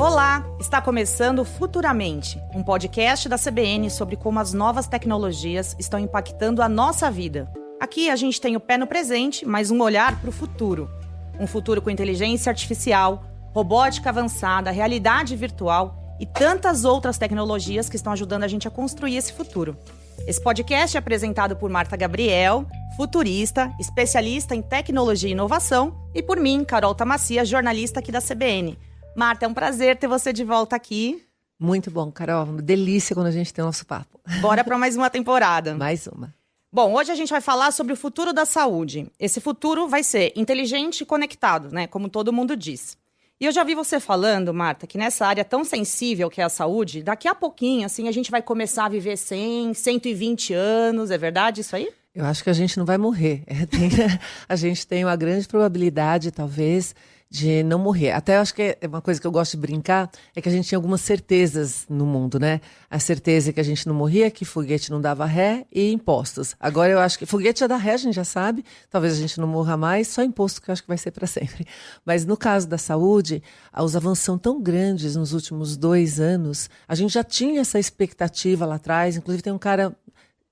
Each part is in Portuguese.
Olá, está começando Futuramente, um podcast da CBN sobre como as novas tecnologias estão impactando a nossa vida. Aqui a gente tem o pé no presente, mas um olhar para o futuro. Um futuro com inteligência artificial, robótica avançada, realidade virtual e tantas outras tecnologias que estão ajudando a gente a construir esse futuro. Esse podcast é apresentado por Marta Gabriel, futurista, especialista em tecnologia e inovação, e por mim, Carol Tamassia, jornalista aqui da CBN. Marta, é um prazer ter você de volta aqui. Muito bom, Carol. Uma delícia quando a gente tem o nosso papo. Bora para mais uma temporada. Mais uma. Bom, hoje a gente vai falar sobre o futuro da saúde. Esse futuro vai ser inteligente e conectado, né? Como todo mundo diz. E eu já vi você falando, Marta, que nessa área tão sensível que é a saúde, daqui a pouquinho, assim, a gente vai começar a viver 100, 120 anos. É verdade isso aí? Eu acho que a gente não vai morrer. A gente tem uma grande probabilidade, talvez, de não morrer. Até eu acho que é uma coisa que eu gosto de brincar, é que a gente tinha algumas certezas no mundo, né? A certeza é que a gente não morria, que foguete não dava ré e impostos. Agora eu acho que foguete já dá ré, a gente já sabe, talvez a gente não morra mais, só imposto que eu acho que vai ser para sempre. Mas no caso da saúde, os avanços são tão grandes nos últimos 2 anos, a gente já tinha essa expectativa lá atrás, inclusive tem um cara,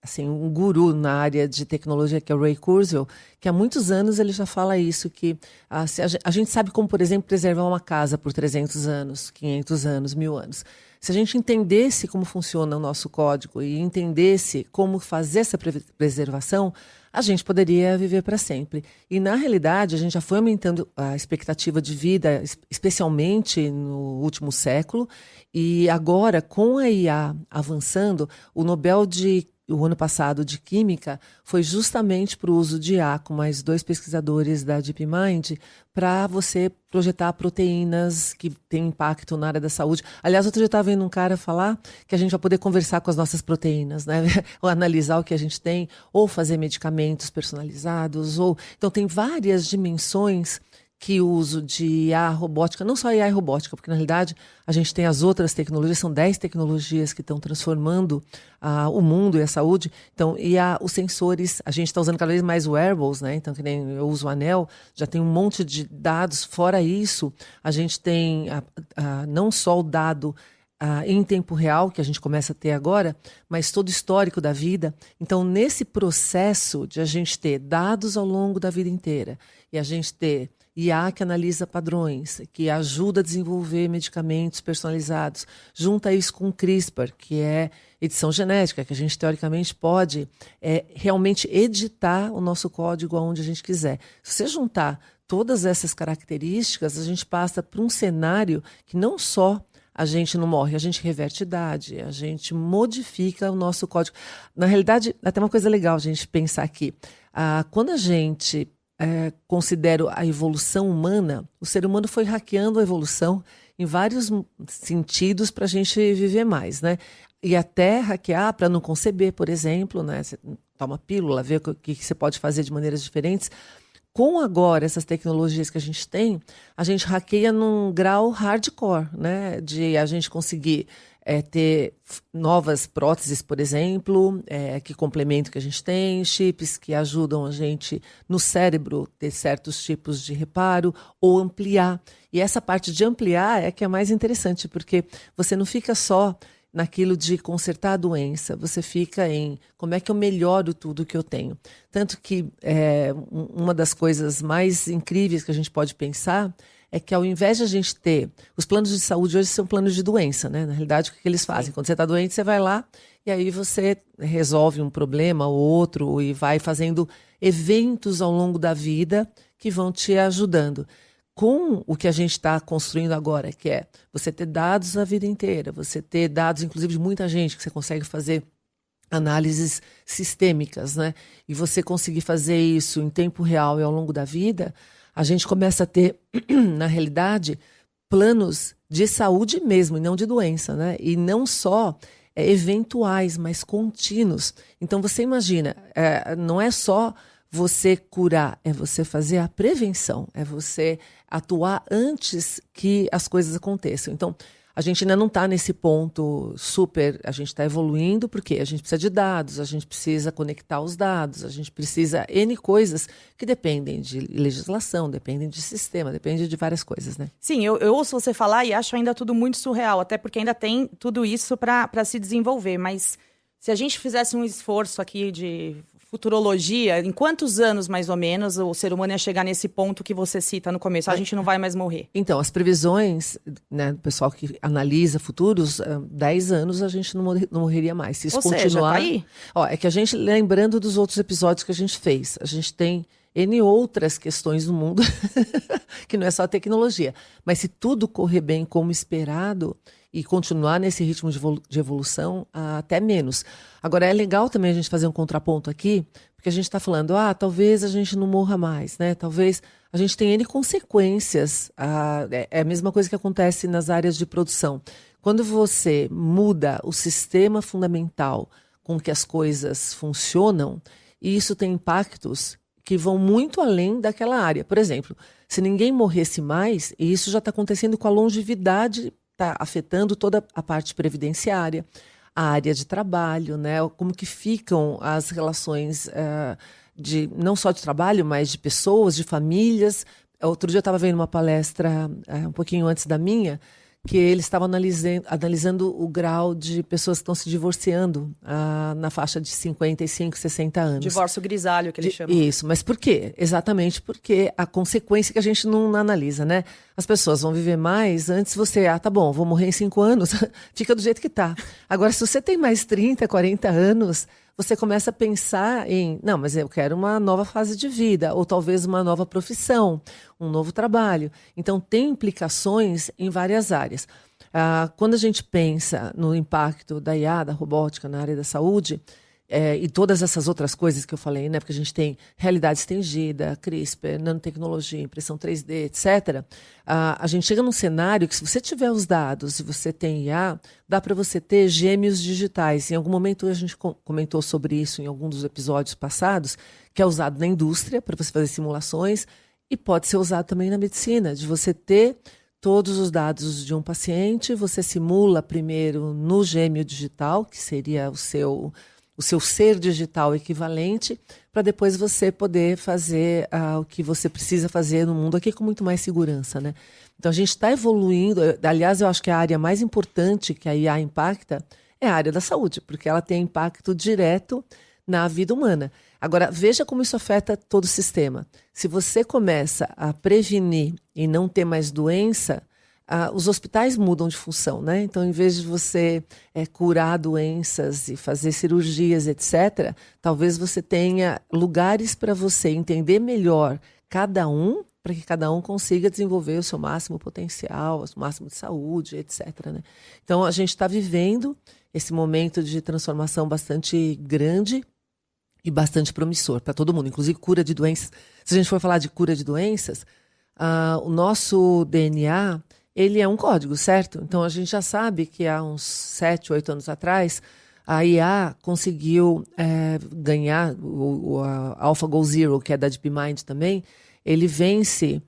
assim, um guru na área de tecnologia, que é o Ray Kurzweil, que há muitos anos ele já fala isso, que a gente sabe como, por exemplo, preservar uma casa por 300 anos, 500 anos, 1000 anos. Se a gente entendesse como funciona o nosso código e entendesse como fazer essa preservação, a gente poderia viver para sempre. E, na realidade, a gente já foi aumentando a expectativa de vida, especialmente no último século, e agora, com a IA avançando, o ano passado de Química foi justamente para o uso de IA, com mais 2 pesquisadores da DeepMind, para você projetar proteínas que têm impacto na área da saúde. Aliás, outro dia eu estava vendo um cara falar que a gente vai poder conversar com as nossas proteínas, né? Ou analisar o que a gente tem, ou fazer medicamentos personalizados, Então tem várias dimensões que o uso de IA robótica, não só IA e robótica, porque na realidade a gente tem as outras tecnologias, são 10 tecnologias que estão transformando o mundo e a saúde. Então, os sensores, a gente está usando cada vez mais wearables, né? Então, que nem eu uso o anel, já tem um monte de dados. Fora isso, a gente tem não só o dado em tempo real, que a gente começa a ter agora, mas todo o histórico da vida. Então, nesse processo de a gente ter dados ao longo da vida inteira e a gente ter IA que analisa padrões, que ajuda a desenvolver medicamentos personalizados, junta isso com o CRISPR, que é edição genética, que a gente teoricamente pode realmente editar o nosso código aonde a gente quiser. Se você juntar todas essas características, a gente passa para um cenário que não só a gente não morre, a gente reverte idade, a gente modifica o nosso código. Na realidade, até uma coisa legal a gente pensar aqui. Quando a gente considera a evolução humana, o ser humano foi hackeando a evolução em vários sentidos para a gente viver mais, né? E até hackear para não conceber, por exemplo, né? Você toma pílula, vê o que você pode fazer de maneiras diferentes. Com agora essas tecnologias que a gente hackeia num grau hardcore, né? De a gente conseguir ter novas próteses, por exemplo, que complementam o que a gente tem, chips que ajudam a gente no cérebro ter certos tipos de reparo ou ampliar. E essa parte de ampliar é que é mais interessante, porque você não fica só naquilo de consertar a doença, você fica em como é que eu melhoro tudo que eu tenho. Tanto que uma das coisas mais incríveis que a gente pode pensar é que ao invés de a gente ter... Os planos de saúde hoje são planos de doença, né? Na realidade, o que eles fazem? Sim. Quando você está doente, você vai lá e aí você resolve um problema ou outro e vai fazendo eventos ao longo da vida que vão te ajudando. Com o que a gente está construindo agora, que é você ter dados a vida inteira, você ter dados, inclusive, de muita gente, que você consegue fazer análises sistêmicas, né? E você conseguir fazer isso em tempo real e ao longo da vida, a gente começa a ter, na realidade, planos de saúde mesmo, e não de doença, né? E não só eventuais, mas contínuos. Então, você imagina, não é só você curar, é você fazer a prevenção, é você atuar antes que as coisas aconteçam. Então, A gente ainda não está nesse ponto super, a gente está evoluindo porque a gente precisa de dados, a gente precisa conectar os dados, a gente precisa N coisas que dependem de legislação, dependem de sistema, dependem de várias coisas, né? Sim, eu ouço você falar e acho ainda tudo muito surreal, até porque ainda tem tudo isso para se desenvolver, mas se a gente fizesse um esforço aqui de futurologia, em quantos anos, mais ou menos, o ser humano ia chegar nesse ponto que você cita no começo? A gente não vai mais morrer. Então, as previsões, né, do pessoal que analisa futuros, 10 anos a gente não morreria mais. Se isso Ou continuar... seja, tá aí. Ó, é que a gente, lembrando dos outros episódios que a gente fez, a gente tem N outras questões no mundo, que não é só a tecnologia. Mas se tudo correr bem como esperado e continuar nesse ritmo de evolução, até menos. Agora, é legal também a gente fazer um contraponto aqui, porque a gente está falando, talvez a gente não morra mais, né? Talvez a gente tenha N consequências. É a mesma coisa que acontece nas áreas de produção. Quando você muda o sistema fundamental com que as coisas funcionam, isso tem impactos que vão muito além daquela área. Por exemplo, se ninguém morresse mais, e isso já está acontecendo com a longevidade, está afetando toda a parte previdenciária, a área de trabalho, né? Como que ficam as relações não só de trabalho, mas de pessoas, de famílias. Outro dia eu estava vendo uma palestra, um pouquinho antes da minha, que eles estavam analisando o grau de pessoas que estão se divorciando na faixa de 55, 60 anos. Divórcio grisalho, que eles chamam. Isso, mas por quê? Exatamente porque a consequência que a gente não analisa, né? As pessoas vão viver mais, antes você, tá bom, vou morrer em 5 anos, fica do jeito que tá. Agora, se você tem mais 30, 40 anos, você começa a pensar não, mas eu quero uma nova fase de vida, ou talvez uma nova profissão, um novo trabalho. Então, tem implicações em várias áreas. Quando a gente pensa no impacto da IA, da robótica na área da saúde, e todas essas outras coisas que eu falei, né? Porque a gente tem realidade estendida, CRISPR, nanotecnologia, impressão 3D, etc. A gente chega num cenário que, se você tiver os dados e você tem IA, dá para você ter gêmeos digitais. Em algum momento a gente comentou sobre isso em algum dos episódios passados, que é usado na indústria para você fazer simulações e pode ser usado também na medicina, de você ter todos os dados de um paciente, você simula primeiro no gêmeo digital, que seria o seu ser digital equivalente, para depois você poder fazer o que você precisa fazer no mundo aqui com muito mais segurança, né? Então, a gente está evoluindo. Aliás, eu acho que a área mais importante que a IA impacta é a área da saúde, porque ela tem impacto direto na vida humana. Agora, veja como isso afeta todo o sistema. Se você começa a prevenir e não ter mais doença, os hospitais mudam de função, né? Então, em vez de você curar doenças e fazer cirurgias, etc., talvez você tenha lugares para você entender melhor cada um, para que cada um consiga desenvolver o seu máximo potencial, o máximo de saúde, etc., né? Então, a gente está vivendo esse momento de transformação bastante grande e bastante promissor para todo mundo, inclusive cura de doenças. Se a gente for falar de cura de doenças, o nosso DNA... ele é um código, certo? Então, a gente já sabe que há uns 7, 8 anos atrás, a IA conseguiu ganhar a AlphaGo Zero, que é da DeepMind também. Ele vence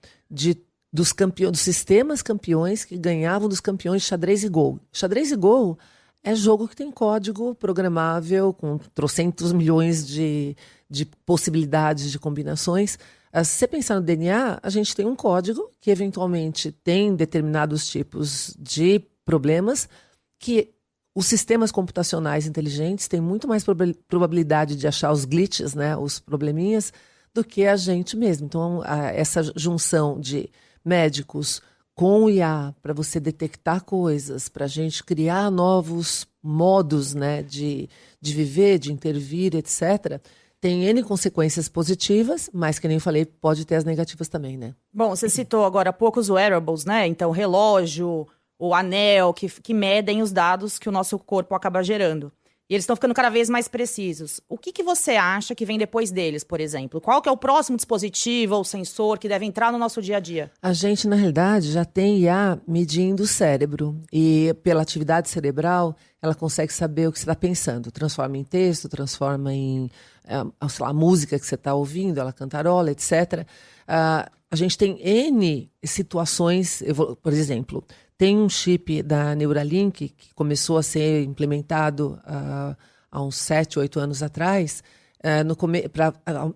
dos sistemas campeões que ganhavam dos campeões de xadrez e Go. Xadrez e Go é jogo que tem código programável, com trocentos milhões de possibilidades de combinações. Se você pensar no DNA, a gente tem um código que eventualmente tem determinados tipos de problemas que os sistemas computacionais inteligentes têm muito mais probabilidade de achar os glitches, né, os probleminhas, do que a gente mesmo. Então, essa junção de médicos com o IA para você detectar coisas, para a gente criar novos modos, né, de viver, de intervir, etc., tem N consequências positivas, mas, que nem eu falei, pode ter as negativas também, né? Bom, você citou agora há pouco os wearables, né? Então, o relógio, o anel, que medem os dados que o nosso corpo acaba gerando. E eles estão ficando cada vez mais precisos. O que você acha que vem depois deles, por exemplo? Qual que é o próximo dispositivo ou sensor que deve entrar no nosso dia a dia? A gente, na realidade, já tem IA medindo o cérebro. E pela atividade cerebral, ela consegue saber o que você está pensando. Transforma em texto, transforma em sei lá, a música que você está ouvindo, ela cantarola, etc. A gente tem N situações, por exemplo, tem um chip da Neuralink que começou a ser implementado há uns 7, 8 anos atrás, para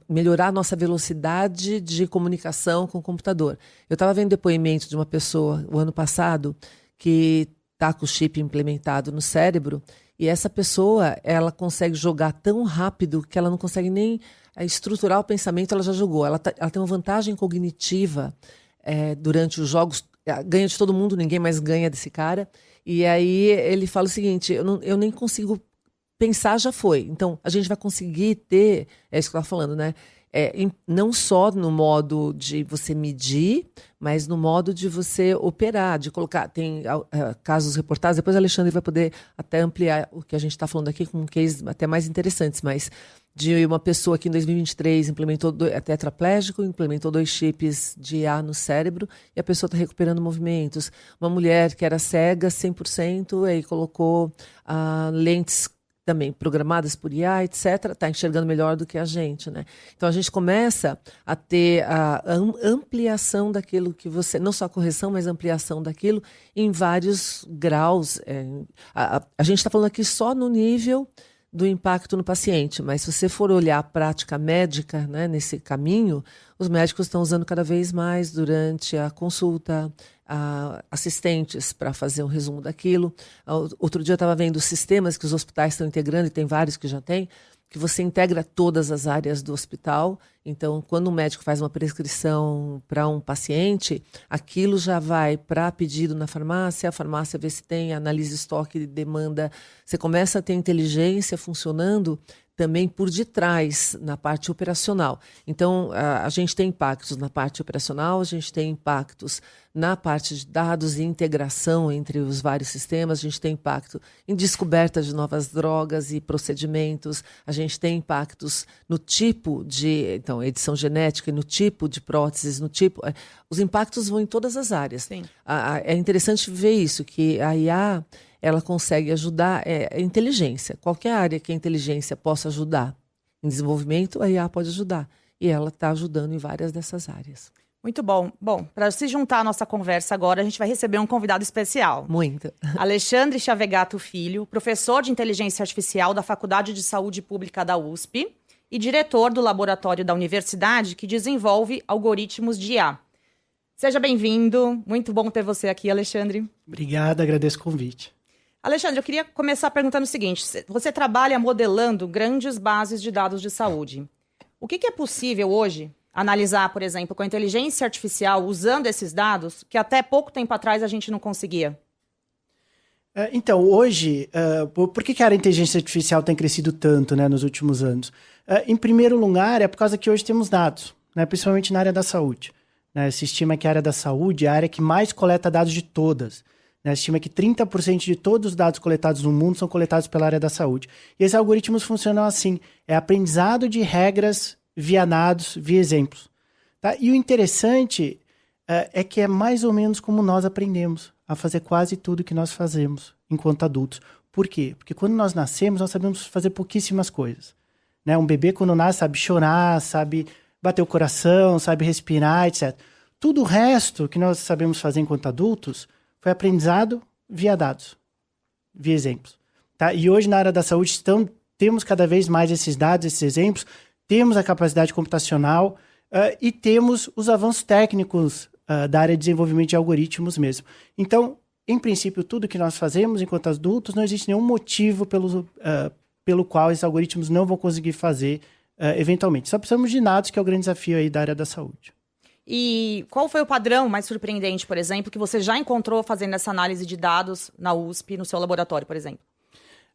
melhorar a nossa velocidade de comunicação com o computador. Eu estava vendo depoimento de uma pessoa o ano passado que está com o chip implementado no cérebro, e essa pessoa ela consegue jogar tão rápido que ela não consegue nem estruturar o pensamento, ela já jogou. Ela tem uma vantagem cognitiva durante os jogos, ganha de todo mundo, ninguém mais ganha desse cara. E aí ele fala o seguinte, eu nem consigo pensar, já foi. Então, a gente vai conseguir ter, é isso que eu estava falando, né? Não só no modo de você medir, mas no modo de você operar, de colocar. Tem casos reportados, depois o Alexandre vai poder até ampliar o que a gente está falando aqui com cases até mais interessantes, mas de uma pessoa que em 2023 é tetraplégico, implementou 2 chips de IA no cérebro e a pessoa está recuperando movimentos. Uma mulher que era cega 100%, aí colocou lentes também programadas por IA, etc., está enxergando melhor do que a gente, né? Então, a gente começa a ter a ampliação daquilo que você... Não só a correção, mas a ampliação daquilo em vários graus. A gente está falando aqui só no nível do impacto no paciente, mas se você for olhar a prática médica, né, nesse caminho, os médicos estão usando cada vez mais durante a consulta, assistentes para fazer um resumo daquilo. Outro dia eu estava vendo os sistemas que os hospitais estão integrando, e tem vários que já têm, que você integra todas as áreas do hospital. Então, quando um médico faz uma prescrição para um paciente, aquilo já vai para pedido na farmácia, a farmácia vê se tem, analisa estoque de demanda. Você começa a ter inteligência funcionando também por detrás, na parte operacional. Então, a gente tem impactos na parte operacional, a gente tem impactos na parte de dados e integração entre os vários sistemas, a gente tem impacto em descoberta de novas drogas e procedimentos, a gente tem impactos no tipo de, então, edição genética, no tipo de próteses, no tipo... Os impactos vão em todas as áreas. Sim. É interessante ver isso, que a IA... ela consegue ajudar, a inteligência. Qualquer área que a inteligência possa ajudar em desenvolvimento, a IA pode ajudar. E ela está ajudando em várias dessas áreas. Muito bom. Bom, para se juntar à nossa conversa agora, a gente vai receber um convidado especial. Muito. Alexandre Chavegato Filho, professor de Inteligência Artificial da Faculdade de Saúde Pública da USP e diretor do laboratório da universidade que desenvolve algoritmos de IA. Seja bem-vindo. Muito bom ter você aqui, Alexandre. Obrigado, agradeço o convite. Alexandre, eu queria começar perguntando o seguinte. Você trabalha modelando grandes bases de dados de saúde. O que é possível hoje analisar, por exemplo, com a inteligência artificial, usando esses dados, que até pouco tempo atrás a gente não conseguia? Então, hoje, por que a área de inteligência artificial tem crescido tanto, né, nos últimos anos? Em primeiro lugar, é por causa que hoje temos dados, né, principalmente na área da saúde. Né, se estima que a área da saúde é a área que mais coleta dados de todas. Se estima que 30% de todos os dados coletados no mundo são coletados pela área da saúde. E esses algoritmos funcionam assim. É aprendizado de regras via dados, via exemplos. Tá? E o interessante é que é mais ou menos como nós aprendemos a fazer quase tudo que nós fazemos enquanto adultos. Por quê? Porque quando nós nascemos, nós sabemos fazer pouquíssimas coisas. Né? Um bebê, quando nasce, sabe chorar, sabe bater o coração, sabe respirar, etc. Tudo o resto que nós sabemos fazer enquanto adultos foi aprendizado via dados, via exemplos. Tá? E hoje, na área da saúde, temos cada vez mais esses dados, esses exemplos, temos a capacidade computacional e temos os avanços técnicos da área de desenvolvimento de algoritmos mesmo. Então, em princípio, tudo que nós fazemos enquanto adultos, não existe nenhum motivo pelo qual esses algoritmos não vão conseguir fazer eventualmente. Só precisamos de dados, que é o grande desafio aí da área da saúde. E qual foi o padrão mais surpreendente, por exemplo, que você já encontrou fazendo essa análise de dados na USP, no seu laboratório, por exemplo?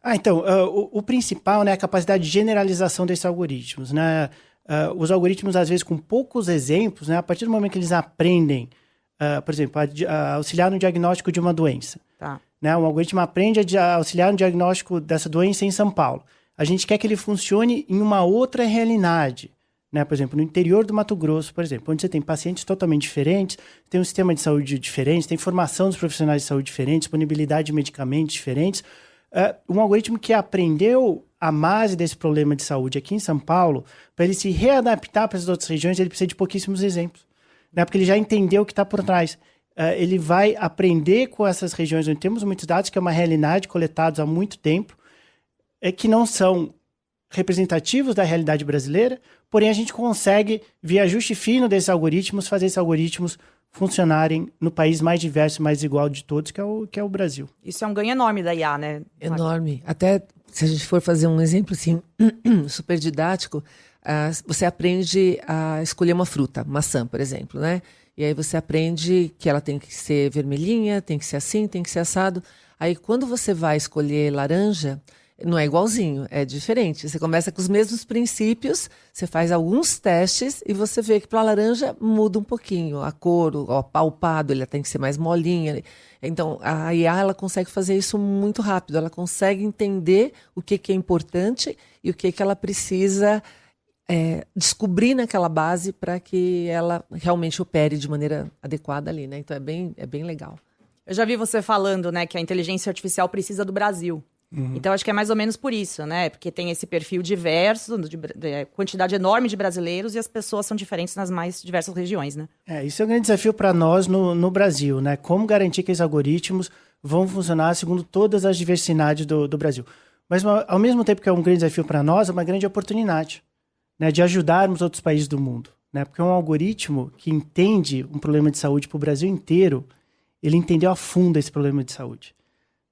Então, o principal, né, é a capacidade de generalização desses algoritmos. Né? Os algoritmos, às vezes, com poucos exemplos, né, a partir do momento que eles aprendem, por exemplo, a auxiliar no diagnóstico de uma doença. Tá. Né? Um algoritmo aprende a auxiliar no diagnóstico dessa doença em São Paulo. A gente quer que ele funcione em uma outra realidade. Né? Por exemplo, no interior do Mato Grosso, por exemplo, onde você tem pacientes totalmente diferentes, tem um sistema de saúde diferente, tem formação dos profissionais de saúde diferentes, disponibilidade de medicamentos diferentes. Um algoritmo que aprendeu a base desse problema de saúde aqui em São Paulo, para ele se readaptar para as outras regiões, ele precisa de pouquíssimos exemplos. Né? Porque ele já entendeu o que está por trás. ele vai aprender com essas regiões onde temos muitos dados, que é uma realidade coletados há muito tempo, que não são representativos da realidade brasileira, porém a gente consegue, via ajuste fino desses algoritmos, fazer esses algoritmos funcionarem no país mais diverso e mais igual de todos, que é o Brasil. Isso é um ganho enorme da IA, né? Enorme. Até se a gente for fazer um exemplo assim, super didático, você aprende a escolher uma fruta, maçã, por exemplo, né? E aí você aprende que ela tem que ser vermelhinha, tem que ser assim, tem que ser assado. Aí quando você vai escolher laranja, não é igualzinho, é diferente. Você começa com os mesmos princípios, você faz alguns testes e você vê que para a laranja muda um pouquinho a cor, o palpado, ele tem que ser mais molinha. Então, a IA ela consegue fazer isso muito rápido. Ela consegue entender o que é importante e o que ela precisa descobrir naquela base para que ela realmente opere de maneira adequada ali, né? Então, é bem legal. Eu já vi você falando, né, que a inteligência artificial precisa do Brasil. Então, acho que é mais ou menos por isso, né? Porque tem esse perfil diverso, de quantidade enorme de brasileiros e as pessoas são diferentes nas mais diversas regiões, né? Isso é um grande desafio para nós no Brasil, né? Como garantir que esses algoritmos vão funcionar segundo todas as diversidades do Brasil. Mas, ao mesmo tempo que é um grande desafio para nós, é uma grande oportunidade, né, de ajudarmos outros países do mundo, né? Porque é um algoritmo que entende um problema de saúde para o Brasil inteiro, ele entendeu a fundo esse problema de saúde.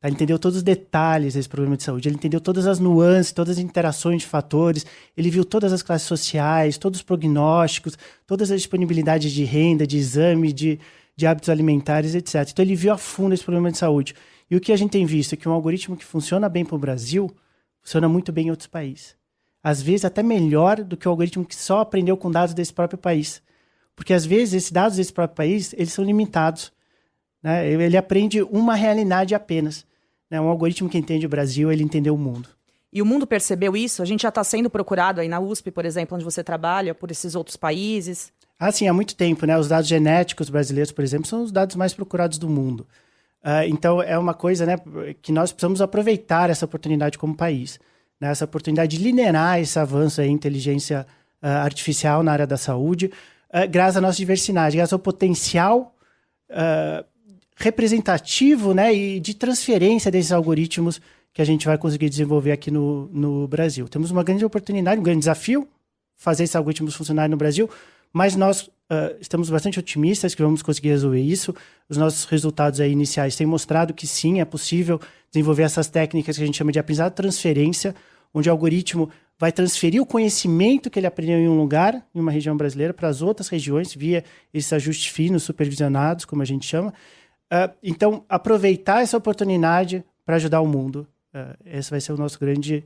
Ele entendeu todos os detalhes desse problema de saúde, ele entendeu todas as nuances, todas as interações de fatores, ele viu todas as classes sociais, todos os prognósticos, todas as disponibilidades de renda, de exame, de hábitos alimentares, etc. Então ele viu a fundo esse problema de saúde. E o que a gente tem visto é que um algoritmo que funciona bem para o Brasil, funciona muito bem em outros países. Às vezes até melhor do que o algoritmo que só aprendeu com dados desse próprio país. Porque às vezes esses dados desse próprio país, eles são limitados, né? Ele aprende uma realidade apenas. Um algoritmo que entende o Brasil, ele entendeu o mundo. E o mundo percebeu isso? A gente já está sendo procurado aí na USP, por exemplo, onde você trabalha, por esses outros países? Sim, há muito tempo, né? Os dados genéticos brasileiros, por exemplo, são os dados mais procurados do mundo. Então, é uma coisa, né, que nós precisamos aproveitar essa oportunidade como país, né? Essa oportunidade de liderar esse avanço em inteligência artificial na área da saúde, graças à nossa diversidade, graças ao potencial representativo, né, e de transferência desses algoritmos que a gente vai conseguir desenvolver aqui no Brasil. Temos uma grande oportunidade, um grande desafio, fazer esses algoritmos funcionarem no Brasil, mas nós estamos bastante otimistas que vamos conseguir resolver isso. Os nossos resultados aí iniciais têm mostrado que sim, é possível desenvolver essas técnicas que a gente chama de aprendizado transferência, onde o algoritmo vai transferir o conhecimento que ele aprendeu em um lugar, em uma região brasileira, para as outras regiões, via esses ajustes finos, supervisionados, como a gente chama. Então, aproveitar essa oportunidade para ajudar o mundo. Esse vai ser o nosso grande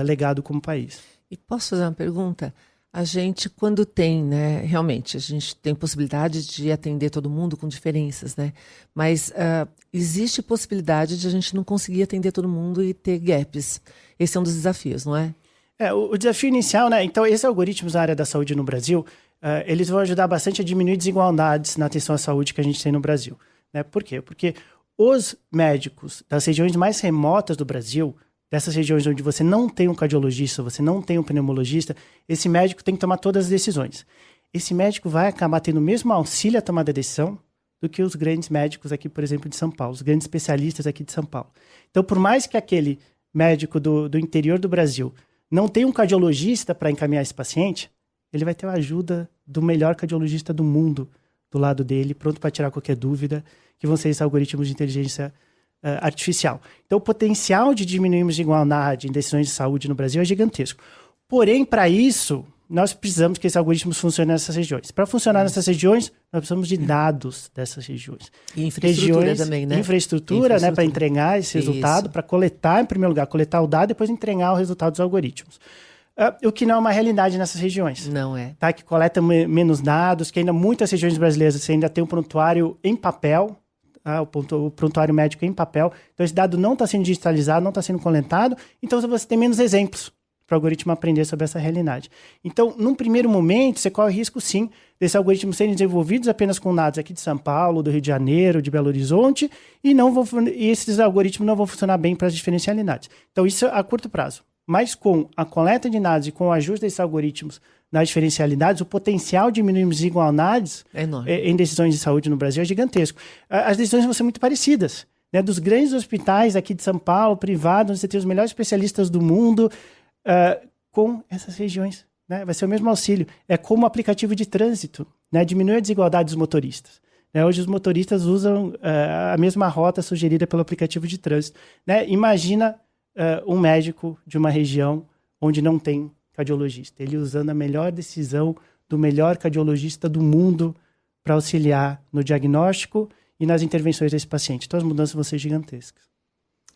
legado como país. E posso fazer uma pergunta? A gente, quando tem, né, realmente, a gente tem possibilidade de atender todo mundo com diferenças, né? Mas existe possibilidade de a gente não conseguir atender todo mundo e ter gaps. Esse é um dos desafios, não é? O desafio inicial, né? Então, esses algoritmos na área da saúde no Brasil, eles vão ajudar bastante a diminuir desigualdades na atenção à saúde que a gente tem no Brasil. Né? Por quê? Porque os médicos das regiões mais remotas do Brasil, dessas regiões onde você não tem um cardiologista, você não tem um pneumologista, esse médico tem que tomar todas as decisões. Esse médico vai acabar tendo o mesmo auxílio à tomada de decisão do que os grandes médicos aqui, por exemplo, de São Paulo, os grandes especialistas aqui de São Paulo. Então, por mais que aquele médico do interior do Brasil não tenha um cardiologista para encaminhar esse paciente, ele vai ter a ajuda do melhor cardiologista do mundo do lado dele, pronto para tirar qualquer dúvida, que vão ser esses algoritmos de inteligência artificial. Então, o potencial de diminuirmos desigualdade em decisões de saúde no Brasil é gigantesco. Porém, para isso, nós precisamos que esses algoritmos funcionem nessas regiões. Para funcionar nessas regiões, nós precisamos de dados dessas regiões. E infraestrutura também, né? Infraestrutura, né, para entregar esse resultado, para coletar, em primeiro lugar, coletar o dado e depois entregar o resultado dos algoritmos. O que não é uma realidade nessas regiões. Não é. Tá? Que coleta menos dados, que ainda muitas regiões brasileiras você ainda tem um prontuário em papel, o prontuário médico em papel. Então, esse dado não está sendo digitalizado, não está sendo coletado. Então, você tem menos exemplos para o algoritmo aprender sobre essa realidade. Então, num primeiro momento, você corre o risco, sim, desses algoritmos serem desenvolvidos apenas com dados aqui de São Paulo, do Rio de Janeiro, de Belo Horizonte, e esses algoritmos não vão funcionar bem para as diferencialidades. Então, isso a curto prazo. mas com a coleta de dados e com o ajuste desses algoritmos nas diferencialidades, o potencial de diminuir desigualdades em decisões de saúde no Brasil é gigantesco. As decisões vão ser muito parecidas, né? Dos grandes hospitais aqui de São Paulo, privados, onde você tem os melhores especialistas do mundo, com essas regiões. Né? Vai ser o mesmo auxílio. É como o aplicativo de trânsito, né? Diminui a desigualdade dos motoristas. Né? Hoje os motoristas usam a mesma rota sugerida pelo aplicativo de trânsito. Né? Imagina um médico de uma região onde não tem cardiologista. Ele usando a melhor decisão do melhor cardiologista do mundo para auxiliar no diagnóstico e nas intervenções desse paciente. Então as mudanças vão ser gigantescas.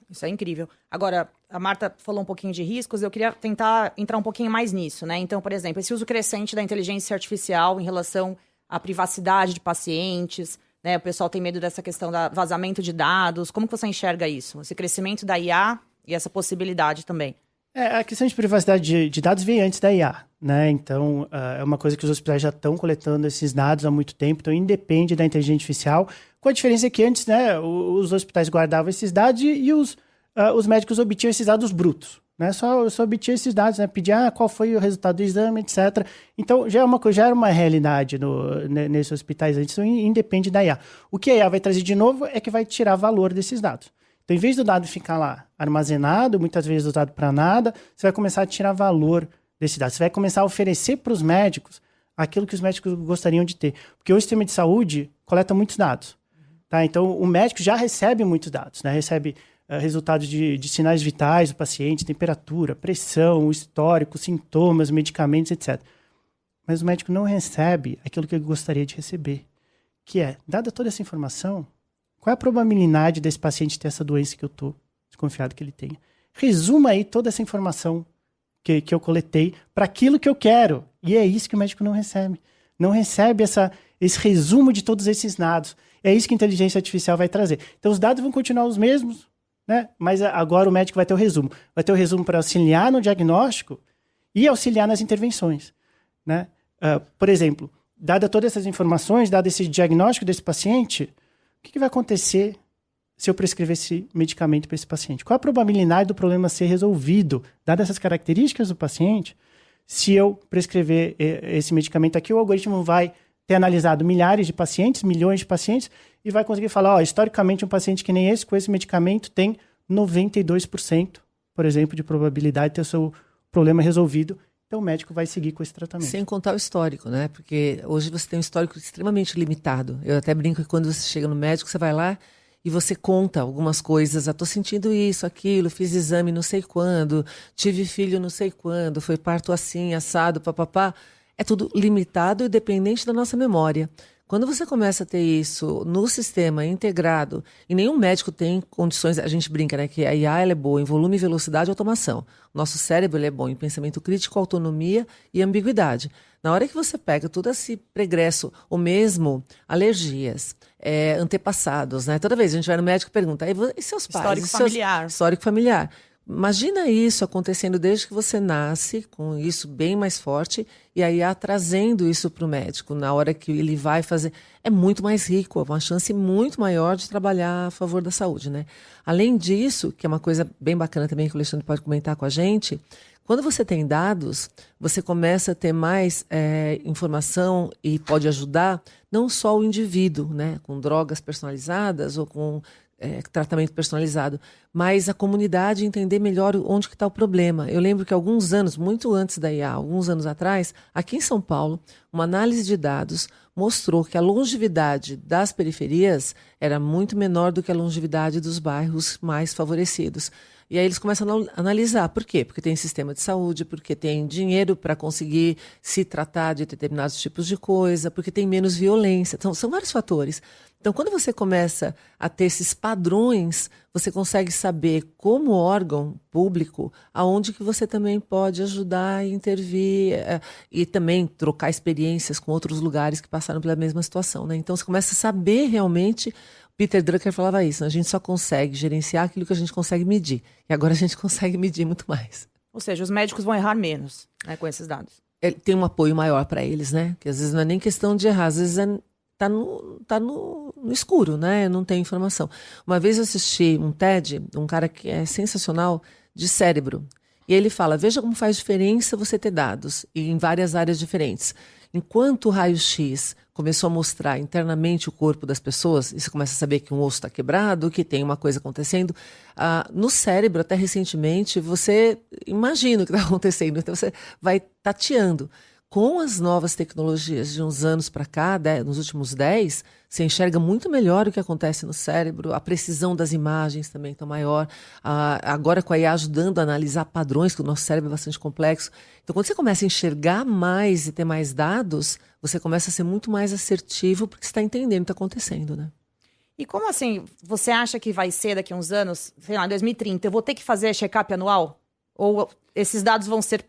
Isso é incrível. Agora, a Marta falou um pouquinho de riscos, eu queria tentar entrar um pouquinho mais nisso, né? Então, por exemplo, esse uso crescente da inteligência artificial em relação à privacidade de pacientes, né? O pessoal tem medo dessa questão do vazamento de dados. Como que você enxerga isso? Esse crescimento da IA e essa possibilidade também? A questão de privacidade de dados vem antes da IA, né? Então, é uma coisa que os hospitais já estão coletando esses dados há muito tempo, então independe da inteligência artificial, com a diferença que antes, né, os hospitais guardavam esses dados e os médicos obtinham esses dados brutos, né? Só obtinham esses dados, né? Pedir qual foi o resultado do exame, etc. Então, já era uma realidade nesses hospitais antes, então independe da IA. O que a IA vai trazer de novo é que vai tirar valor desses dados. Então, em vez do dado ficar lá armazenado, muitas vezes usado para nada, você vai começar a tirar valor desse dado. Você vai começar a oferecer para os médicos aquilo que os médicos gostariam de ter. Porque hoje o sistema de saúde coleta muitos dados. Tá? Então, o médico já recebe muitos dados, né? Recebe resultados de sinais vitais do paciente, temperatura, pressão, histórico, sintomas, medicamentos, etc. Mas o médico não recebe aquilo que ele gostaria de receber, que é, dada toda essa informação, qual é a probabilidade desse paciente ter essa doença que eu estou desconfiado que ele tenha? Resuma aí toda essa informação que eu coletei para aquilo que eu quero. E é isso que o médico não recebe. Não recebe esse resumo de todos esses dados. É isso que a inteligência artificial vai trazer. Então, os dados vão continuar os mesmos, né? Mas agora o médico vai ter o resumo. Vai ter o resumo para auxiliar no diagnóstico e auxiliar nas intervenções. Né? Por exemplo, dada todas essas informações, dado esse diagnóstico desse paciente, o que vai acontecer se eu prescrever esse medicamento para esse paciente? Qual a probabilidade do problema ser resolvido, dadas essas características do paciente, se eu prescrever esse medicamento aqui? O algoritmo vai ter analisado milhares de pacientes, milhões de pacientes, e vai conseguir falar, historicamente, um paciente que nem esse, com esse medicamento, tem 92%, por exemplo, de probabilidade de ter o seu problema resolvido. Então, o médico vai seguir com esse tratamento. Sem contar o histórico, né? Porque hoje você tem um histórico extremamente limitado. Eu até brinco que quando você chega no médico, você vai lá e você conta algumas coisas. Estou sentindo isso, aquilo, fiz exame não sei quando, tive filho não sei quando, foi parto assim, assado, papapá. É tudo limitado e dependente da nossa memória. Quando você começa a ter isso no sistema integrado, e nenhum médico tem condições, a gente brinca, né, que a IA ela é boa em volume, velocidade e automação. Nosso cérebro ele é bom em pensamento crítico, autonomia e ambiguidade. Na hora que você pega todo esse pregresso, ou mesmo alergias, antepassados, né? Toda vez a gente vai no médico e pergunta, e seus pais? Histórico familiar. Histórico familiar. Imagina isso acontecendo desde que você nasce, com isso bem mais forte, e aí trazendo isso para o médico, na hora que ele vai fazer. É muito mais rico, é uma chance muito maior de trabalhar a favor da saúde, né? Além disso, que é uma coisa bem bacana também que o Alexandre pode comentar com a gente, quando você tem dados, você começa a ter mais informação e pode ajudar não só o indivíduo, né, com drogas personalizadas ou com tratamento personalizado, mas a comunidade entender melhor onde que está o problema. Eu lembro que alguns anos, muito antes da IA, alguns anos atrás, aqui em São Paulo, uma análise de dados mostrou que a longevidade das periferias era muito menor do que a longevidade dos bairros mais favorecidos. E aí eles começam a analisar. Por quê? Porque tem sistema de saúde, porque tem dinheiro para conseguir se tratar de determinados tipos de coisa, porque tem menos violência. Então, são vários fatores. Então, quando você começa a ter esses padrões, você consegue saber, como órgão público, aonde que você também pode ajudar a intervir e também trocar experiências com outros lugares que passaram pela mesma situação, né? Então, você começa a saber realmente. Peter Drucker falava isso, né? A gente só consegue gerenciar aquilo que a gente consegue medir. E agora a gente consegue medir muito mais. Ou seja, os médicos vão errar menos, né, com esses dados. Tem um apoio maior para eles, né? Que às vezes não é nem questão de errar, às vezes tá no escuro, né? Não tem informação. Uma vez eu assisti um TED, um cara que é sensacional, de cérebro. E ele fala, veja como faz diferença você ter dados e em várias áreas diferentes. Enquanto o raio-x começou a mostrar internamente o corpo das pessoas, e você começa a saber que um osso está quebrado, que tem uma coisa acontecendo, no cérebro, até recentemente, você imagina o que está acontecendo, então você vai tateando. Com as novas tecnologias de uns anos para cá, nos últimos 10, você enxerga muito melhor o que acontece no cérebro, a precisão das imagens também está maior, agora com a IA ajudando a analisar padrões, que o nosso cérebro é bastante complexo. Então, quando você começa a enxergar mais e ter mais dados, você começa a ser muito mais assertivo, porque você está entendendo o que está acontecendo, né? E como assim, você acha que vai ser daqui a uns anos, sei lá, em 2030, eu vou ter que fazer check-up anual? Ou esses dados vão ser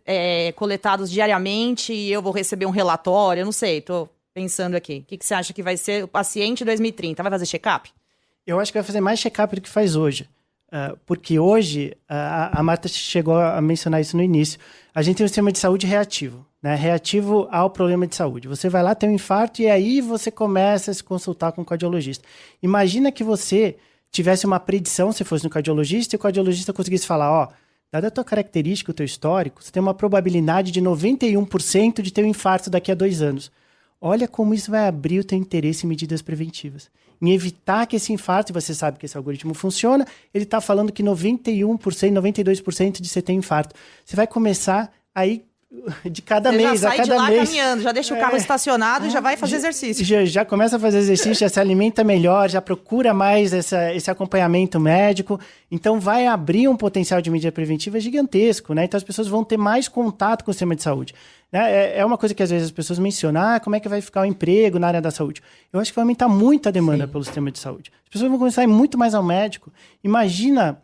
coletados diariamente e eu vou receber um relatório? Eu não sei, estou pensando aqui. O que você acha que vai ser o paciente em 2030? Vai fazer check-up? Eu acho que vai fazer mais check-up do que faz hoje. Porque hoje, a Marta chegou a mencionar isso no início, a gente tem um sistema de saúde reativo, né? Reativo ao problema de saúde. Você vai lá, tem um infarto e aí você começa a se consultar com o cardiologista. Imagina que você tivesse uma predição, se fosse no cardiologista, e o cardiologista conseguisse falar, ó, dada a tua característica, o teu histórico, você tem uma probabilidade de 91% de ter um infarto daqui a 2 anos. Olha como isso vai abrir o teu interesse em medidas preventivas. Em evitar que esse infarto, e você sabe que esse algoritmo funciona, ele está falando que 91%, 92% de você ter infarto. Você vai começar aí de cada mês, a cada mês. Já sai de lá caminhando, já deixa o carro estacionado e já vai fazer exercício. Já começa a fazer exercício, já se alimenta melhor, já procura mais esse acompanhamento médico. Então, vai abrir um potencial de medida preventiva gigantesco, né? Então, as pessoas vão ter mais contato com o sistema de saúde. É uma coisa que, às vezes, as pessoas mencionam, como é que vai ficar o emprego na área da saúde? Eu acho que vai aumentar muito a demanda pelo sistema de saúde. As pessoas vão começar a ir muito mais ao médico. Imagina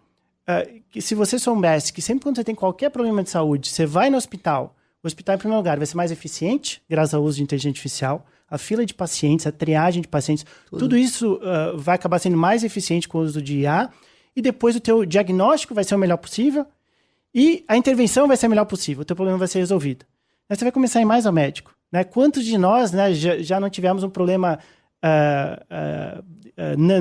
que se você soubesse que sempre quando você tem qualquer problema de saúde, você vai no hospital, o hospital, em primeiro lugar, vai ser mais eficiente, graças ao uso de inteligência artificial, a fila de pacientes, a triagem de pacientes, tudo isso vai acabar sendo mais eficiente com o uso de IA, e depois o teu diagnóstico vai ser o melhor possível, e a intervenção vai ser a melhor possível, o teu problema vai ser resolvido. Mas você vai começar a ir mais ao médico, né? Quantos de nós, né, já não tivemos um problema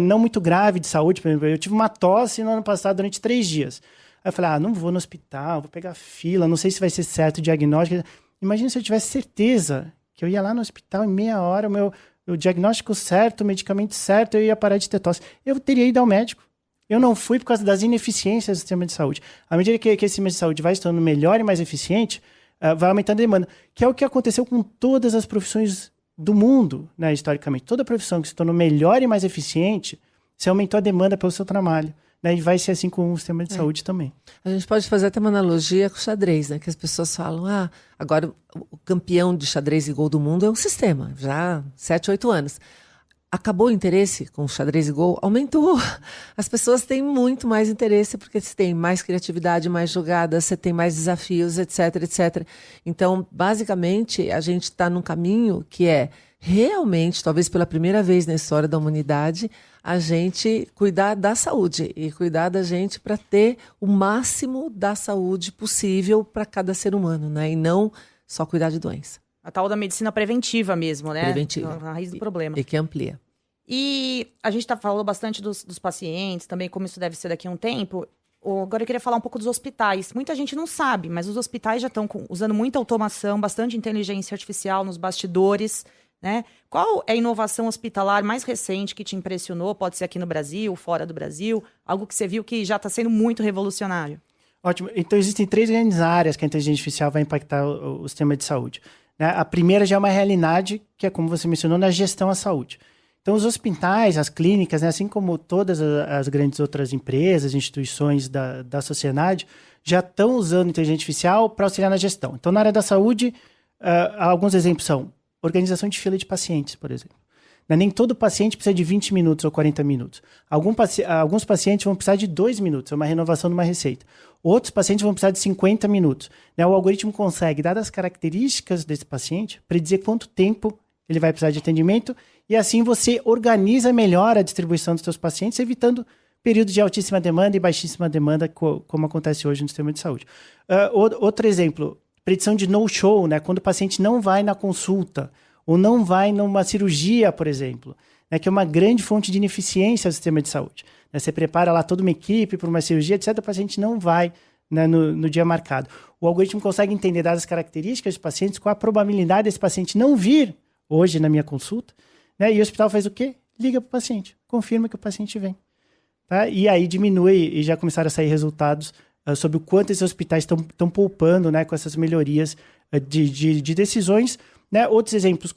não muito grave de saúde? Por exemplo, eu tive uma tosse no ano passado durante 3 dias. Aí eu falei, não vou no hospital, vou pegar fila, não sei se vai ser certo o diagnóstico. Imagina se eu tivesse certeza que eu ia lá no hospital em meia hora, o diagnóstico certo, o medicamento certo, eu ia parar de ter tosse. Eu teria ido ao médico. Eu não fui por causa das ineficiências do sistema de saúde. À medida que esse sistema de saúde vai se tornando melhor e mais eficiente, vai aumentando a demanda, que é o que aconteceu com todas as profissões do mundo, né, historicamente. Toda profissão que se tornou melhor e mais eficiente, você aumentou a demanda pelo seu trabalho. Né, e vai ser assim com o sistema de saúde também. A gente pode fazer até uma analogia com o xadrez, né? Que as pessoas falam, agora o campeão de xadrez e gol do mundo é um sistema, já há 7, 8 anos. Acabou o interesse com xadrez e gol? Aumentou. As pessoas têm muito mais interesse porque você tem mais criatividade, mais jogadas, você tem mais desafios, etc, etc. Então, basicamente, a gente está num caminho que é realmente, talvez pela primeira vez na história da humanidade, a gente cuidar da saúde e cuidar da gente para ter o máximo da saúde possível para cada ser humano, né? E não só cuidar de doença. A tal da medicina preventiva mesmo, né? Preventiva. A raiz do problema. E que amplia. E a gente falou bastante dos pacientes, também como isso deve ser daqui a um tempo. Agora eu queria falar um pouco dos hospitais. Muita gente não sabe, mas os hospitais já estão usando muita automação, bastante inteligência artificial nos bastidores, né? Qual é a inovação hospitalar mais recente que te impressionou? Pode ser aqui no Brasil, fora do Brasil, algo que você viu que já está sendo muito revolucionário. Ótimo. Então, existem 3 grandes áreas que a inteligência artificial vai impactar o sistema de saúde. Né? A primeira já é uma realidade, que é, como você mencionou, na gestão à saúde. Então, os hospitais, as clínicas, né, assim como todas as grandes outras empresas, instituições da sociedade, já estão usando inteligência artificial para auxiliar na gestão. Então, na área da saúde, alguns exemplos são organização de fila de pacientes, por exemplo. Nem todo paciente precisa de 20 minutos ou 40 minutos. Alguns pacientes vão precisar de 2 minutos, é uma renovação de uma receita. Outros pacientes vão precisar de 50 minutos. O algoritmo consegue, dadas as características desse paciente, predizer quanto tempo ele vai precisar de atendimento e assim você organiza melhor a distribuição dos seus pacientes, evitando períodos de altíssima demanda e baixíssima demanda, como acontece hoje no sistema de saúde. Outro exemplo, predição de no-show, né? Quando o paciente não vai na consulta ou não vai numa cirurgia, por exemplo, né? Que é uma grande fonte de ineficiência do sistema de saúde. Né? Você prepara lá toda uma equipe para uma cirurgia, etc. O paciente não vai né, no dia marcado. O algoritmo consegue entender, dadas as características dos pacientes, qual a probabilidade desse paciente não vir hoje na minha consulta, né? E o hospital faz o quê? Liga para o paciente, confirma que o paciente vem. Tá? E aí diminui, e já começaram a sair resultados sobre o quanto esses hospitais estão poupando, né, com essas melhorias de decisões. Né? Outros exemplos,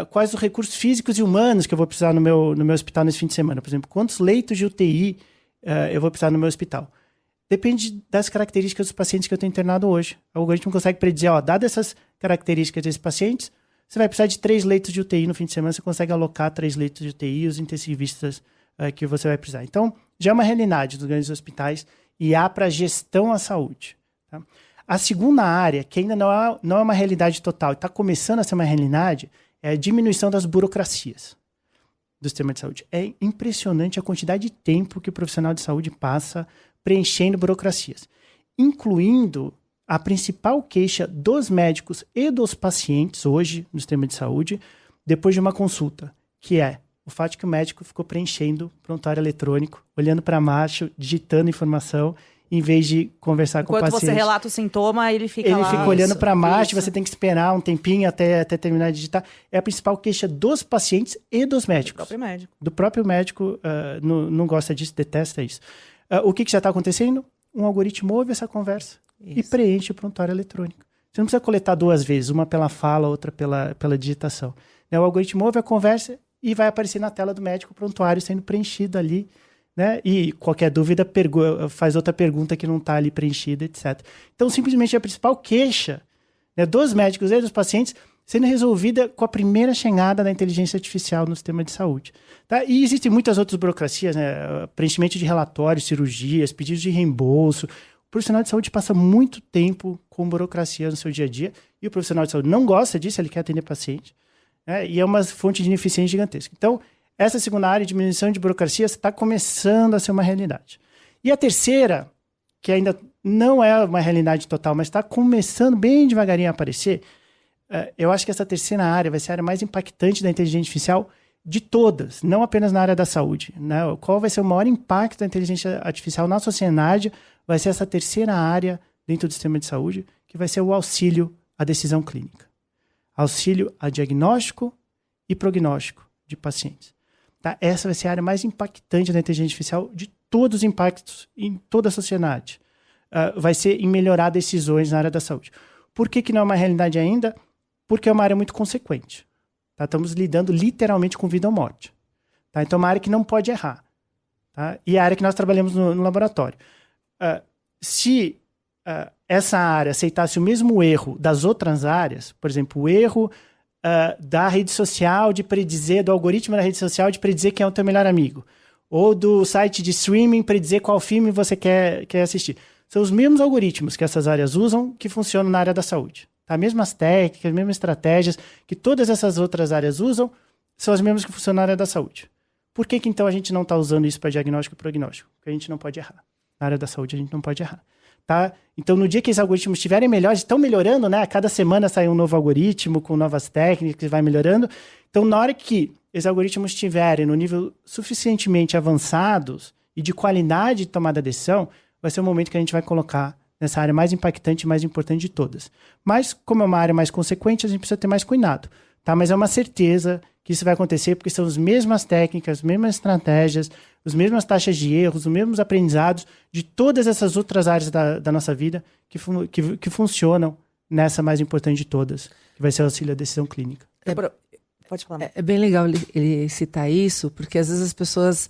quais os recursos físicos e humanos que eu vou precisar no meu hospital nesse fim de semana. Por exemplo, quantos leitos de UTI eu vou precisar no meu hospital. Depende das características dos pacientes que eu tenho internado hoje. O algoritmo consegue predizer, dadas essas características desses pacientes, você vai precisar de 3 leitos de UTI no fim de semana, você consegue alocar 3 leitos de UTI e os intensivistas que você vai precisar. Então, já é uma realidade dos grandes hospitais e há para gestão à saúde. Tá? A segunda área, que ainda não é uma realidade total, está começando a ser uma realidade, é a diminuição das burocracias do sistema de saúde. É impressionante a quantidade de tempo que o profissional de saúde passa preenchendo burocracias, incluindo a principal queixa dos médicos e dos pacientes hoje no sistema de saúde, depois de uma consulta, que é o fato de que o médico ficou preenchendo prontuário eletrônico, olhando para baixo, digitando informação, em vez de conversar com o paciente. Enquanto você relata o sintoma, ele fica lá. Ele fica olhando para baixo, você tem que esperar um tempinho até terminar de digitar. É a principal queixa dos pacientes e dos médicos. Do próprio médico não gosta disso, detesta isso. O que já está acontecendo? Um algoritmo ouve essa conversa e preenche o prontuário eletrônico. Você não precisa coletar 2 vezes, uma pela fala, outra pela digitação. O algoritmo ouve a conversa e vai aparecer na tela do médico o prontuário sendo preenchido ali, né? E qualquer dúvida faz outra pergunta que não está ali preenchida, etc. Então, simplesmente a principal queixa, né, dos médicos e dos pacientes sendo resolvida com a primeira chegada da inteligência artificial no sistema de saúde. Tá? E existem muitas outras burocracias, né? Preenchimento de relatórios, cirurgias, pedidos de reembolso. O profissional de saúde passa muito tempo com burocracia no seu dia a dia e o profissional de saúde não gosta disso, ele quer atender paciente. Né? E é uma fonte de ineficiência gigantesca. Então, essa segunda área, diminuição de burocracia, está começando a ser uma realidade. E a terceira, que ainda não é uma realidade total, mas está começando bem devagarinho a aparecer, eu acho que essa terceira área vai ser a área mais impactante da inteligência artificial de todas, não apenas na área da saúde. Né? Qual vai ser o maior impacto da inteligência artificial na sociedade vai ser essa terceira área dentro do sistema de saúde, que vai ser o auxílio à decisão clínica. Auxílio a diagnóstico e prognóstico de pacientes. Tá? Essa vai ser a área mais impactante da inteligência artificial de todos os impactos em toda a sociedade. Vai ser em melhorar decisões na área da saúde. Por que não é uma realidade ainda? Porque é uma área muito consequente. Tá? Estamos lidando literalmente com vida ou morte. Tá? Então é uma área que não pode errar. Tá? E é a área que nós trabalhamos no laboratório. Se essa área aceitasse o mesmo erro das outras áreas, por exemplo, o erro da rede social de predizer, do algoritmo da rede social de predizer quem é o teu melhor amigo, ou do site de streaming predizer qual filme você quer assistir. São os mesmos algoritmos que essas áreas usam que funcionam na área da saúde. Tá? Mesmas técnicas, as mesmas estratégias que todas essas outras áreas usam são as mesmas que funcionam na área da saúde. Por que então a gente não está usando isso para diagnóstico e prognóstico? Porque a gente não pode errar. Na área da saúde a gente não pode errar. Tá? Então, no dia que esses algoritmos estiverem melhores, estão melhorando, né? A cada semana sai um novo algoritmo com novas técnicas, vai melhorando. Então, na hora que esses algoritmos estiverem no nível suficientemente avançados e de qualidade de tomada de decisão, vai ser o momento que a gente vai colocar nessa área mais impactante e mais importante de todas. Mas, como é uma área mais consequente, a gente precisa ter mais cuidado. Tá? Mas é uma certeza que isso vai acontecer porque são as mesmas técnicas, as mesmas estratégias, as mesmas taxas de erros, os mesmos aprendizados de todas essas outras áreas da nossa vida que funcionam nessa mais importante de todas, que vai ser o auxílio à decisão clínica. Pode falar. É bem legal ele citar isso, porque às vezes as pessoas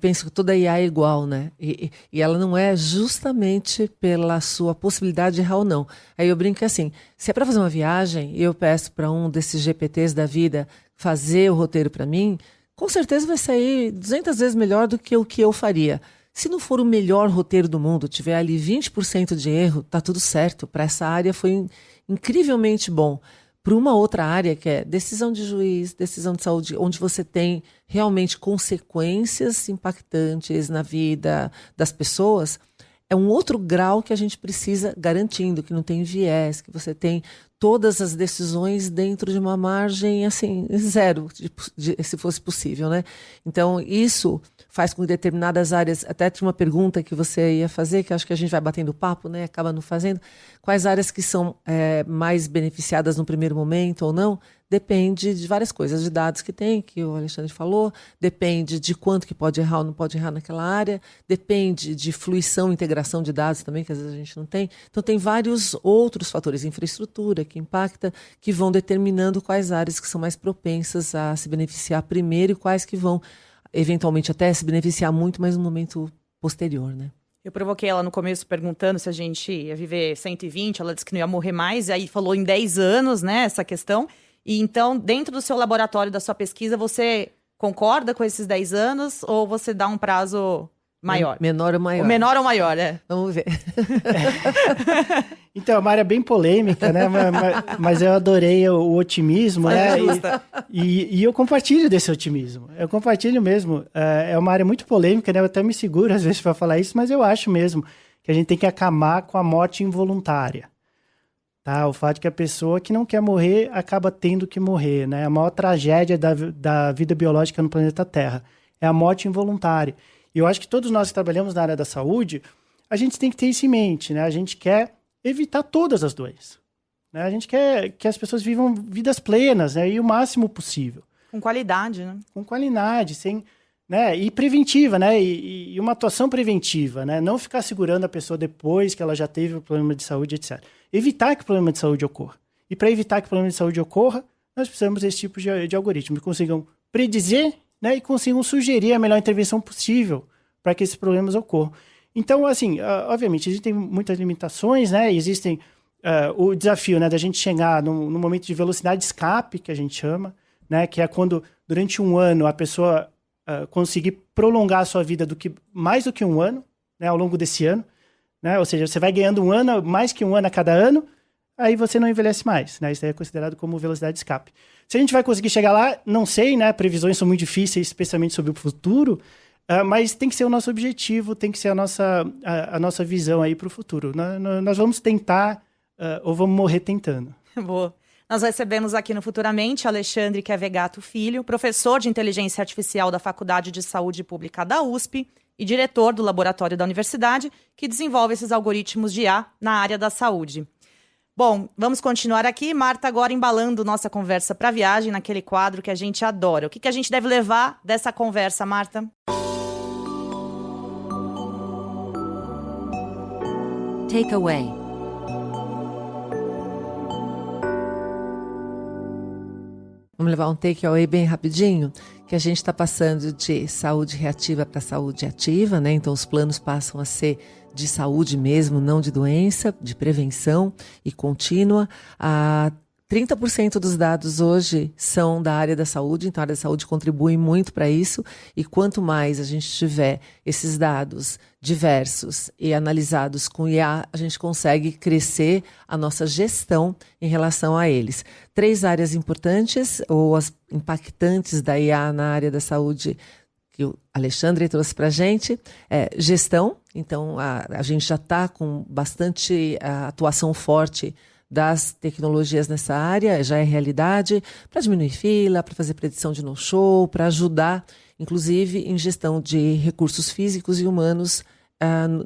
pensam que toda IA é igual, né? E ela não é justamente pela sua possibilidade de errar ou não. Aí eu brinco assim, se é para fazer uma viagem e eu peço para um desses GPTs da vida fazer o roteiro para mim, com certeza vai sair 200 vezes melhor do que o que eu faria. Se não for o melhor roteiro do mundo, tiver ali 20% de erro, tá tudo certo. Para essa área foi incrivelmente bom. Para uma outra área, que é decisão de juiz, decisão de saúde, onde você tem realmente consequências impactantes na vida das pessoas, é um outro grau que a gente precisa, garantindo que não tem viés, que você tem todas as decisões dentro de uma margem, assim, zero, se fosse possível, né? Então, isso faz com que determinadas áreas, até tinha uma pergunta que você ia fazer, que acho que a gente vai batendo papo, né? Acaba não fazendo. Quais áreas que são mais beneficiadas no primeiro momento ou não? Depende de várias coisas, de dados que tem, que o Alexandre falou, depende de quanto que pode errar ou não pode errar naquela área, depende de fluição, integração de dados também, que às vezes a gente não tem. Então, tem vários outros fatores, infraestrutura, que impacta, que vão determinando quais áreas que são mais propensas a se beneficiar primeiro e quais que vão, eventualmente, até se beneficiar muito, mas no momento posterior, né? Eu provoquei ela no começo perguntando se a gente ia viver 120, ela disse que não ia morrer mais, e aí falou em 10 anos, né, essa questão. E então, dentro do seu laboratório, da sua pesquisa, você concorda com esses 10 anos ou você dá um prazo maior? Menor ou maior? O menor ou maior, né? Vamos ver. Então, é uma área bem polêmica, né? Mas eu adorei o otimismo, né? E eu compartilho desse otimismo. Eu compartilho mesmo. É uma área muito polêmica, né? Eu até me seguro às vezes para falar isso, mas eu acho mesmo que a gente tem que acabar com a morte involuntária. Tá? O fato de que a pessoa que não quer morrer acaba tendo que morrer, né? A maior tragédia da vida biológica no planeta Terra é a morte involuntária. E eu acho que todos nós que trabalhamos na área da saúde, a gente tem que ter isso em mente, né? A gente quer evitar todas as doenças, né? A gente quer que as pessoas vivam vidas plenas, né? E o máximo possível. Com qualidade, né? Com qualidade, sem... né? E preventiva, né? E uma atuação preventiva, né? Não ficar segurando a pessoa depois que ela já teve o problema de saúde, etc. Evitar que o problema de saúde ocorra. E para evitar que o problema de saúde ocorra, nós precisamos desse tipo de algoritmo, que consigam predizer, né? E consigam sugerir a melhor intervenção possível para que esses problemas ocorram. Então, assim, obviamente, existem muitas limitações, né? Existem o desafio, né, da gente chegar no momento de velocidade de escape, que a gente chama, né? Que é quando, durante um ano, a pessoa... conseguir prolongar a sua vida mais do que um ano, né, ao longo desse ano, né? Ou seja, você vai ganhando um ano, mais que um ano a cada ano, aí você não envelhece mais, né? Isso aí é considerado como velocidade de escape. Se a gente vai conseguir chegar lá, não sei, né? Previsões são muito difíceis, especialmente sobre o futuro, mas tem que ser o nosso objetivo, tem que ser a nossa visão aí para o futuro. Nós vamos tentar ou vamos morrer tentando. Boa. Nós recebemos aqui no Futuramente Alexandre Quevegato Filho, professor de Inteligência Artificial da Faculdade de Saúde Pública da USP e diretor do laboratório da universidade, que desenvolve esses algoritmos de IA na área da saúde. Bom, vamos continuar aqui. Marta, agora embalando nossa conversa para a viagem, naquele quadro que a gente adora. O que a gente deve levar dessa conversa, Marta? Takeaway. Vamos levar um takeaway bem rapidinho, que a gente está passando de saúde reativa para saúde ativa, né? Então os planos passam a ser de saúde mesmo, não de doença, de prevenção e contínua. 30% dos dados hoje são da área da saúde, então a área da saúde contribui muito para isso, e quanto mais a gente tiver esses dados diversos e analisados com IA, a gente consegue crescer a nossa gestão em relação a eles. 3 áreas importantes, ou as impactantes da IA na área da saúde, que o Alexandre trouxe para a gente, gestão. Então a gente já está com bastante atuação forte das tecnologias nessa área, já é realidade, para diminuir fila, para fazer predição de no-show, para ajudar, inclusive, em gestão de recursos físicos e humanos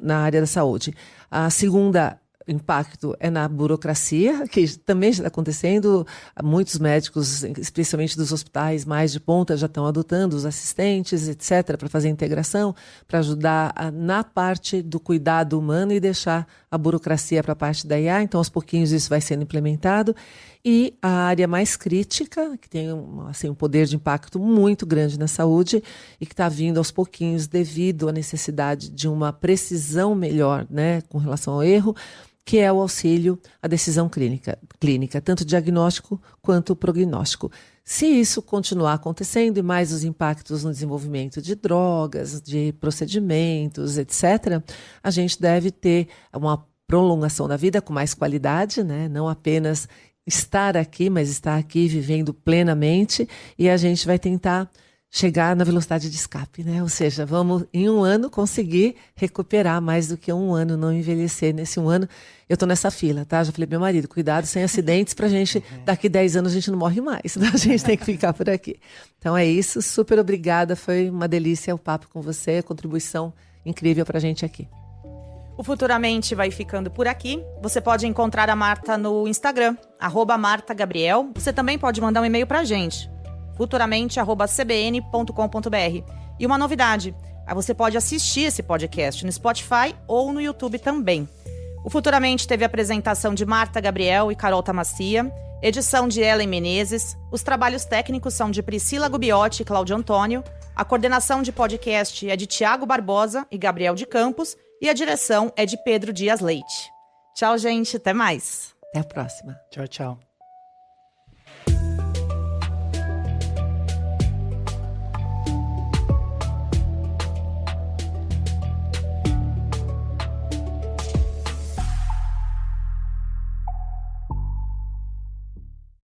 na área da saúde. A segunda impacto é na burocracia, que também está acontecendo. Muitos médicos, especialmente dos hospitais mais de ponta, já estão adotando os assistentes, etc., para fazer a integração, para ajudar na parte do cuidado humano e deixar a burocracia para a parte da IA. Então, aos pouquinhos, isso vai sendo implementado. E a área mais crítica, que tem um poder de impacto muito grande na saúde e que está vindo aos pouquinhos devido à necessidade de uma precisão melhor, né, com relação ao erro, que é o auxílio à decisão clínica, tanto diagnóstico quanto prognóstico. Se isso continuar acontecendo e mais os impactos no desenvolvimento de drogas, de procedimentos, etc., a gente deve ter uma prolongação da vida com mais qualidade, né? Não apenas estar aqui, mas estar aqui vivendo plenamente, e a gente vai tentar chegar na velocidade de escape, né? Ou seja, vamos em um ano conseguir recuperar mais do que um ano, não envelhecer nesse um ano. Eu tô nessa fila, tá? Já falei pro meu marido, cuidado sem acidentes pra gente, daqui 10 anos a gente não morre mais, né? A gente tem que ficar por aqui. Então é isso, super obrigada, foi uma delícia o papo com você, a contribuição incrível pra gente aqui. O Futuramente vai ficando por aqui. Você pode encontrar a Marta no Instagram, @MartaGabriel. Você também pode mandar um e-mail pra gente, futuramente@cbn.com.br. E uma novidade, você pode assistir esse podcast no Spotify ou no YouTube também. O Futuramente teve a apresentação de Marta Gabriel e Carol Tamassia, edição de Ellen Menezes, os trabalhos técnicos são de Priscila Gubiotti e Cláudio Antônio, a coordenação de podcast é de Tiago Barbosa e Gabriel de Campos e a direção é de Pedro Dias Leite. Tchau, gente, até mais. Até a próxima. Tchau, tchau.